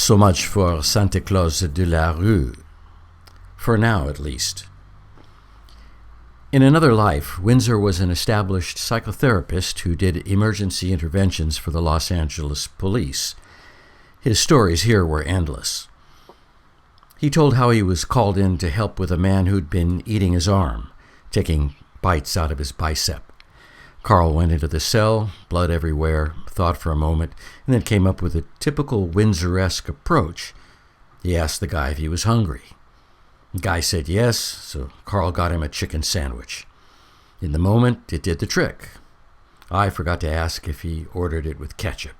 So much for Santa Claus de la Rue. For now, at least. In another life, Windsor was an established psychotherapist who did emergency interventions for the Los Angeles police. His stories here were endless. He told how he was called in to help with a man who'd been eating his arm, taking bites out of his bicep. Carl went into the cell, blood everywhere, thought for a moment, and then came up with a typical Windsor-esque approach. He asked the guy if he was hungry. The guy said yes, so Carl got him a chicken sandwich. In the moment, it did the trick. I forgot to ask if he ordered it with ketchup.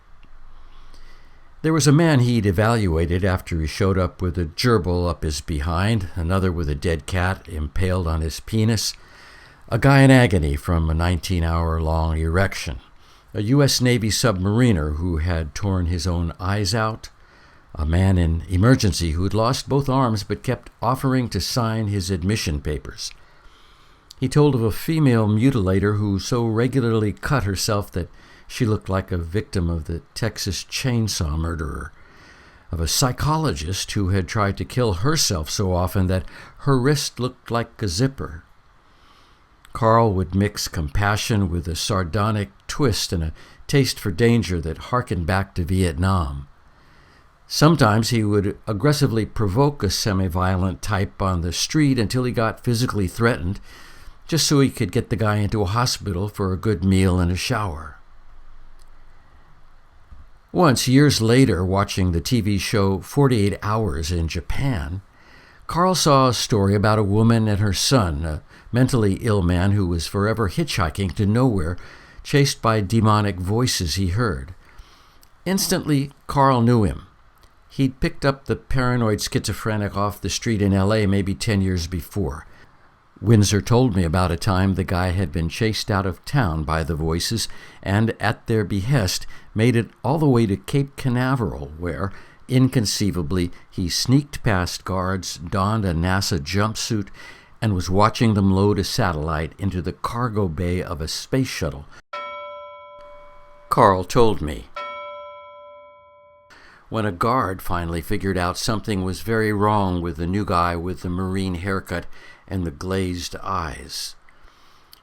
There was a man he'd evaluated after he showed up with a gerbil up his behind, another with a dead cat impaled on his penis, a guy in agony from a 19-hour-long erection, a U.S. Navy submariner who had torn his own eyes out, a man in emergency who'd lost both arms but kept offering to sign his admission papers. He told of a female mutilator who so regularly cut herself that she looked like a victim of the Texas chainsaw murderer, of a psychologist who had tried to kill herself so often that her wrist looked like a zipper. Carl would mix compassion with a sardonic twist and a taste for danger that harkened back to Vietnam. Sometimes he would aggressively provoke a semi-violent type on the street until he got physically threatened, just so he could get the guy into a hospital for a good meal and a shower. Once, years later, watching the TV show 48 Hours in Japan, Carl saw a story about a woman and her son, a mentally ill man who was forever hitchhiking to nowhere, chased by demonic voices he heard. Instantly, Carl knew him. He'd picked up the paranoid schizophrenic off the street in L.A. maybe 10 years before. Windsor told me about a time the guy had been chased out of town by the voices and, at their behest, made it all the way to Cape Canaveral, where, inconceivably, he sneaked past guards, donned a NASA jumpsuit, and was watching them load a satellite into the cargo bay of a space shuttle. Carl told me. When a guard finally figured out something was very wrong with the new guy with the Marine haircut and the glazed eyes,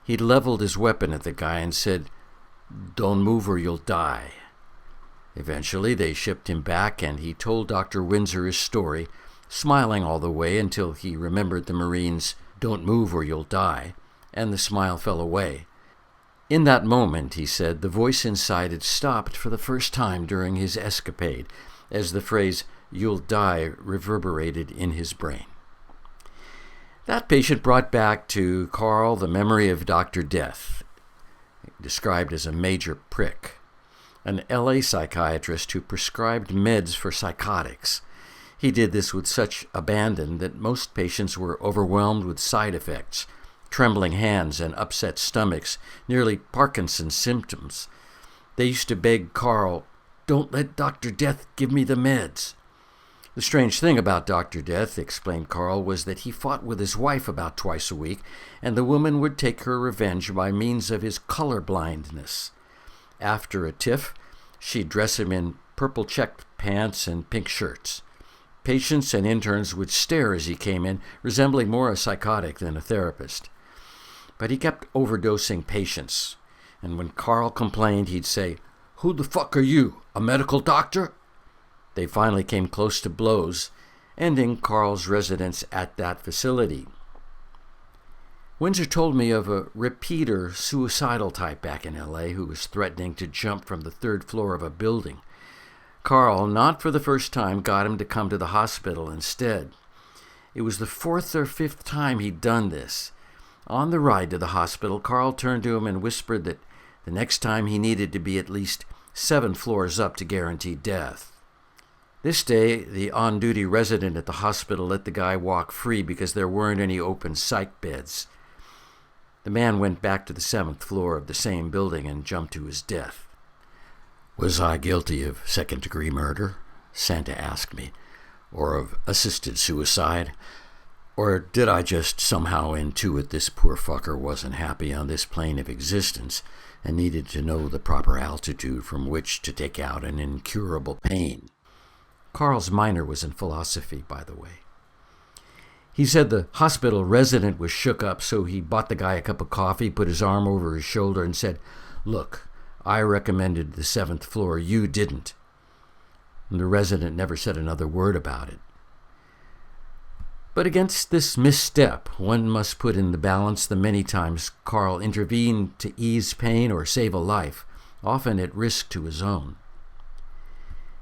he leveled his weapon at the guy and said, "Don't move or you'll die." Eventually, they shipped him back, and he told Dr. Windsor his story, smiling all the way until he remembered the Marine's "Don't move or you'll die," and the smile fell away. In that moment, he said, the voice inside had stopped for the first time during his escapade, as the phrase "you'll die" reverberated in his brain. That patient brought back to Carl the memory of Dr. Death, described as a major prick, an L.A. psychiatrist who prescribed meds for psychotics. He did this with such abandon that most patients were overwhelmed with side effects, trembling hands and upset stomachs, nearly Parkinson's symptoms. They used to beg Carl, "Don't let Dr. Death give me the meds." The strange thing about Dr. Death, explained Carl, was that he fought with his wife about twice a week, and the woman would take her revenge by means of his color blindness. After a tiff, she'd dress him in purple checked pants and pink shirts. Patients and interns would stare as he came in, resembling more a psychotic than a therapist. But he kept overdosing patients, and when Carl complained, he'd say, "Who the fuck are you, a medical doctor?" They finally came close to blows, ending Carl's residence at that facility. Windsor told me of a repeater suicidal type back in L.A. who was threatening to jump from the third floor of a building. Carl, not for the first time, got him to come to the hospital instead. It was the fourth or fifth time he'd done this. On the ride to the hospital, Carl turned to him and whispered that the next time he needed to be at least 7 floors up to guarantee death. This day, the on-duty resident at the hospital let the guy walk free because there weren't any open psych beds. The man went back to the 7th floor of the same building and jumped to his death. "Was I guilty of second-degree murder?" Santa asked me. "Or of assisted suicide? Or did I just somehow intuit this poor fucker wasn't happy on this plane of existence and needed to know the proper altitude from which to take out an incurable pain?" Carl's minor was in philosophy, by the way. He said the hospital resident was shook up, so he bought the guy a cup of coffee, put his arm over his shoulder, and said, "Look, I recommended the 7th floor. You didn't." And the resident never said another word about it. But against this misstep, one must put in the balance the many times Carl intervened to ease pain or save a life, often at risk to his own.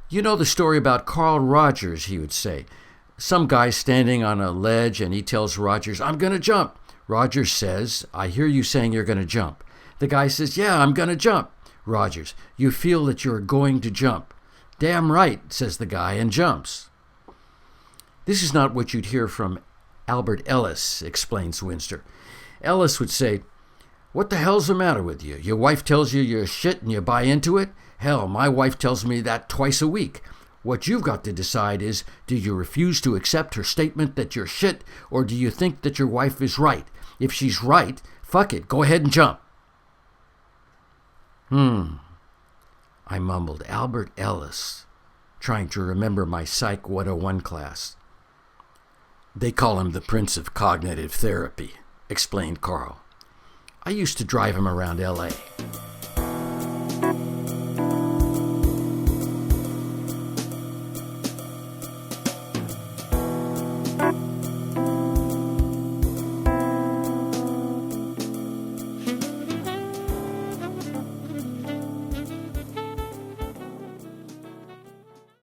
"You know the story about Carl Rogers," he would say. "Some guy standing on a ledge and he tells Rogers, 'I'm going to jump.' Rogers says, 'I hear you saying you're going to jump.' The guy says, 'Yeah, I'm going to jump.' Rogers, 'You feel that you're going to jump.' 'Damn right,' says the guy, and jumps." This is not what you'd hear from Albert Ellis, explains Windsor. Ellis would say, "What the hell's the matter with you? Your wife tells you you're shit and you buy into it? Hell, my wife tells me that twice a week. What you've got to decide is, do you refuse to accept her statement that you're shit, or do you think that your wife is right? If she's right, fuck it, go ahead and jump." I mumbled, Albert Ellis, trying to remember my Psych 101 class. "They call him the Prince of Cognitive Therapy," explained Carl. "I used to drive him around L.A.